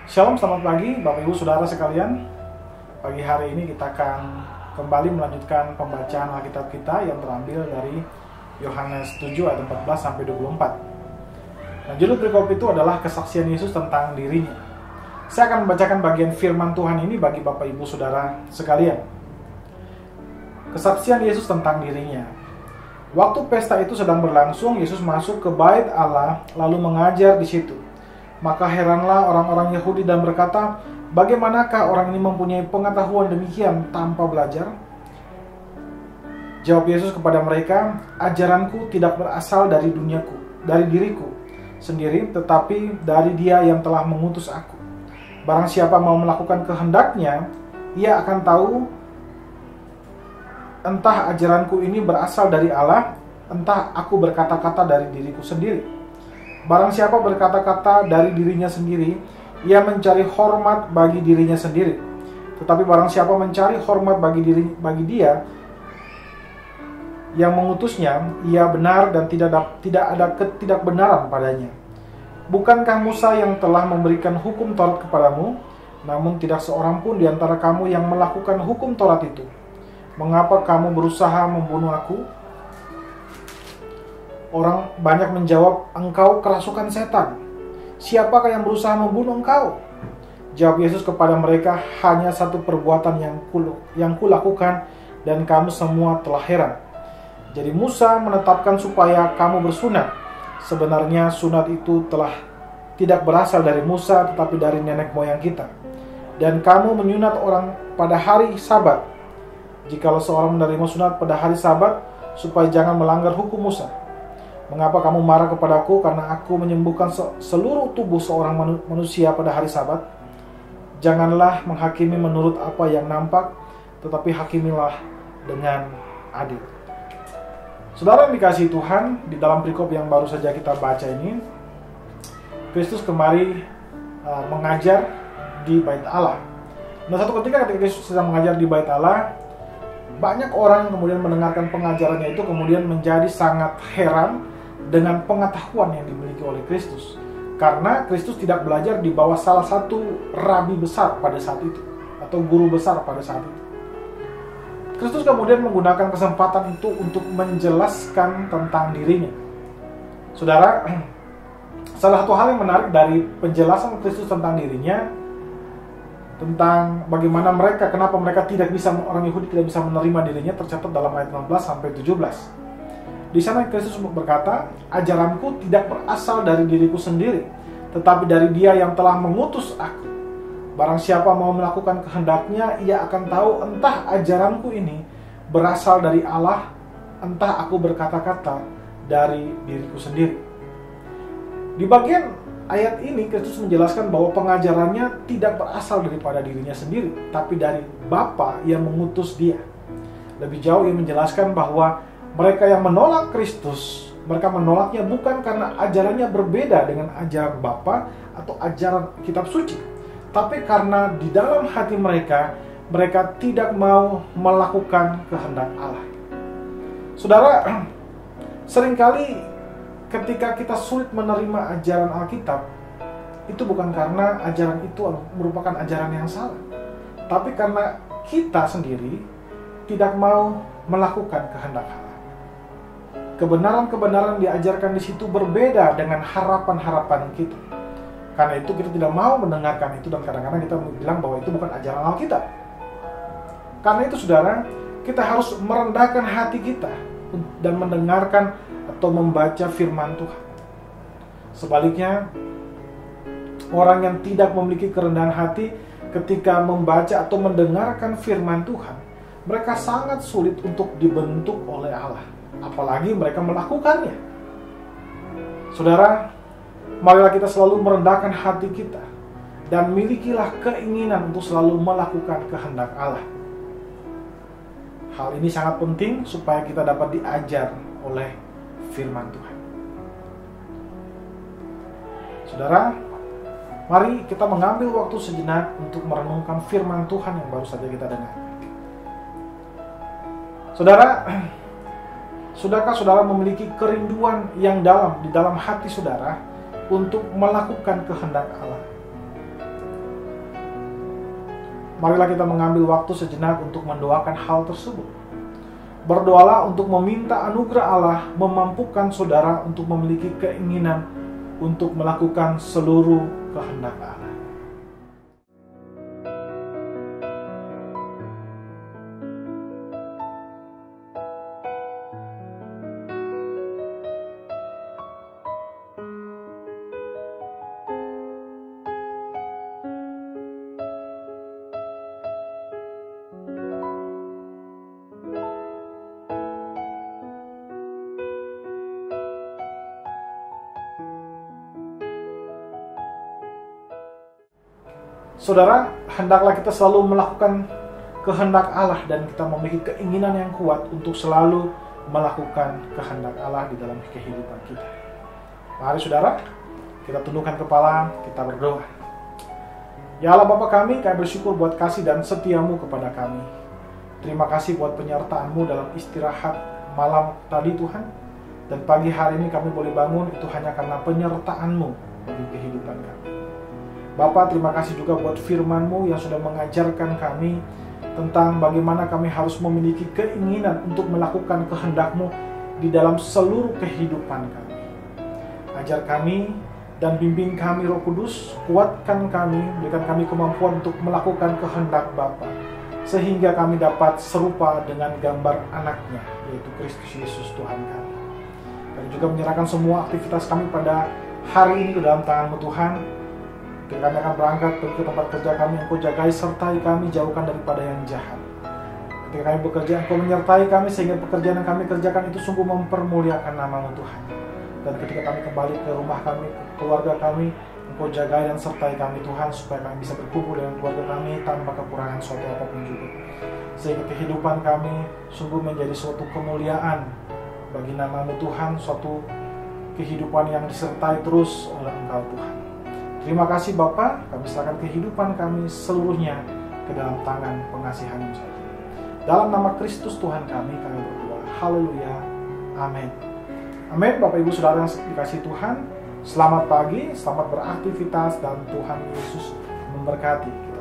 Shalom, selamat pagi Bapak Ibu Saudara sekalian. Pagi hari ini kita akan kembali melanjutkan pembacaan Alkitab kita yang terambil dari Yohanes 7 ayat 14 sampai 24. Nah, judul perikop itu adalah kesaksian Yesus tentang dirinya. Saya akan membacakan bagian firman Tuhan ini bagi Bapak Ibu Saudara sekalian. Kesaksian Yesus tentang dirinya. Waktu pesta itu sedang berlangsung, Yesus masuk ke bait Allah lalu mengajar di situ. Maka heranlah orang-orang Yahudi dan berkata, bagaimanakah orang ini mempunyai pengetahuan demikian tanpa belajar? Jawab Yesus kepada mereka, ajaranku tidak berasal dari diriku sendiri, tetapi dari Dia yang telah mengutus aku. Barang siapa mau melakukan kehendaknya, ia akan tahu entah ajaranku ini berasal dari Allah, entah aku berkata-kata dari diriku sendiri. Barang siapa berkata-kata dari dirinya sendiri, ia mencari hormat bagi dirinya sendiri. Tetapi barang siapa mencari hormat bagi Dia yang mengutusnya, ia benar dan tidak ada ketidakbenaran padanya. Bukankah Musa yang telah memberikan hukum Taurat kepadamu? Namun tidak seorang pun di antara kamu yang melakukan hukum Taurat itu. Mengapa kamu berusaha membunuh aku? Orang banyak menjawab, engkau kerasukan setan. Siapakah yang berusaha membunuh engkau? Jawab Yesus kepada mereka, hanya satu perbuatan yang kulakukan dan kamu semua telah heran. Jadi Musa menetapkan supaya kamu bersunat. Sebenarnya sunat itu tidak berasal dari Musa tetapi dari nenek moyang kita. Dan kamu menyunat orang pada hari Sabat. Jikalau seorang menerima sunat pada hari Sabat supaya jangan melanggar hukum Musa. Mengapa kamu marah kepadaku karena aku menyembuhkan seluruh tubuh seorang manusia pada hari Sabat? Janganlah menghakimi menurut apa yang nampak, tetapi hakimilah dengan adil. Saudara yang dikasihi Tuhan, di dalam perikop yang baru saja kita baca ini, Kristus kemari mengajar di bait Allah. Nah, satu ketika Kristus sedang mengajar di bait Allah, banyak orang yang kemudian mendengarkan pengajarannya itu kemudian menjadi sangat heran dengan pengetahuan yang dimiliki oleh Kristus. Karena Kristus tidak belajar di bawah salah satu rabi besar pada saat itu, atau guru besar pada saat itu. Kristus kemudian menggunakan kesempatan itu untuk menjelaskan tentang dirinya. Saudara, salah satu hal yang menarik dari penjelasan Kristus tentang dirinya, tentang bagaimana kenapa orang Yahudi tidak bisa menerima dirinya, tercatat dalam ayat 16 sampai 17. Di sana Kristus berkata, ajaranku tidak berasal dari diriku sendiri, tetapi dari Dia yang telah mengutus aku. Barang siapa mau melakukan kehendaknya, ia akan tahu entah ajaranku ini berasal dari Allah, entah aku berkata-kata dari diriku sendiri. Di bagian ayat ini Kristus menjelaskan bahwa pengajarannya tidak berasal daripada dirinya sendiri, tapi dari Bapa yang mengutus Dia. Lebih jauh ia menjelaskan bahwa mereka yang menolak Kristus, mereka menolaknya bukan karena ajarannya berbeda dengan ajaran Bapa atau ajaran kitab suci, tapi karena di dalam hati mereka tidak mau melakukan kehendak Allah. Saudara, seringkali ketika kita sulit menerima ajaran Alkitab, itu bukan karena ajaran itu merupakan ajaran yang salah, tapi karena kita sendiri tidak mau melakukan kehendak Allah. Kebenaran-kebenaran diajarkan di situ berbeda dengan harapan-harapan kita. Karena itu kita tidak mau mendengarkan itu, dan kadang-kadang kita bilang bahwa itu bukan ajaran Alkitab. Karena itu saudara, kita harus merendahkan hati kita dan mendengarkan atau membaca firman Tuhan. Sebaliknya, orang yang tidak memiliki kerendahan hati ketika membaca atau mendengarkan firman Tuhan, mereka sangat sulit untuk dibentuk oleh Allah, apalagi mereka melakukannya. Saudara, marilah kita selalu merendahkan hati kita dan milikilah keinginan untuk selalu melakukan kehendak Allah. Hal ini sangat penting supaya kita dapat diajar oleh firman Tuhan. Saudara, mari kita mengambil waktu sejenak untuk merenungkan firman Tuhan yang baru saja kita dengar. Saudara, sudahkah saudara memiliki kerinduan yang dalam di dalam hati saudara untuk melakukan kehendak Allah? marilah kita mengambil waktu sejenak untuk mendoakan hal tersebut. Berdoalah untuk meminta anugerah Allah memampukan saudara untuk memiliki keinginan untuk melakukan seluruh kehendak Allah. Saudara, hendaklah kita selalu melakukan kehendak Allah dan kita memiliki keinginan yang kuat untuk selalu melakukan kehendak Allah di dalam kehidupan kita. Mari saudara, kita tundukkan kepala, kita berdoa. Ya Allah Bapa kami bersyukur buat kasih dan setiamu kepada kami. Terima kasih buat penyertaan-Mu dalam istirahat malam tadi Tuhan. Dan pagi hari ini kami boleh bangun itu hanya karena penyertaan-Mu bagi kehidupan kami. Bapa, terima kasih juga buat firman-Mu yang sudah mengajarkan kami tentang bagaimana kami harus memiliki keinginan untuk melakukan kehendak-Mu di dalam seluruh kehidupan kami. Ajar kami dan bimbing kami Roh Kudus, kuatkan kami, berikan kami kemampuan untuk melakukan kehendak Bapa, sehingga kami dapat serupa dengan gambar anaknya, yaitu Kristus Yesus Tuhan kami. Kami juga menyerahkan semua aktivitas kami pada hari ini ke dalam tangan-Mu Tuhan. Ketika kami akan berangkat ke tempat kerja kami, Engkau jagai sertai kami, jauhkan daripada yang jahat. Ketika kami bekerja, Engkau menyertai kami sehingga pekerjaan yang kami kerjakan itu sungguh mempermuliakan nama-Mu Tuhan. Dan ketika kami kembali ke rumah kami, ke keluarga kami, Engkau jagai dan sertai kami Tuhan, supaya kami bisa berkumpul dengan keluarga kami tanpa kekurangan suatu apapun juga. Sehingga kehidupan kami sungguh menjadi suatu kemuliaan bagi nama-Mu Tuhan, suatu kehidupan yang disertai terus oleh Engkau Tuhan. Terima kasih Bapa, kami serahkan kehidupan kami seluruhnya ke dalam tangan pengasihan-Mu saja. Dalam nama Kristus Tuhan kami berdoa. Haleluya. Amin. Amin. Bapak Ibu Saudara yang dikasihi Tuhan, selamat pagi, selamat beraktivitas dan Tuhan Yesus memberkati.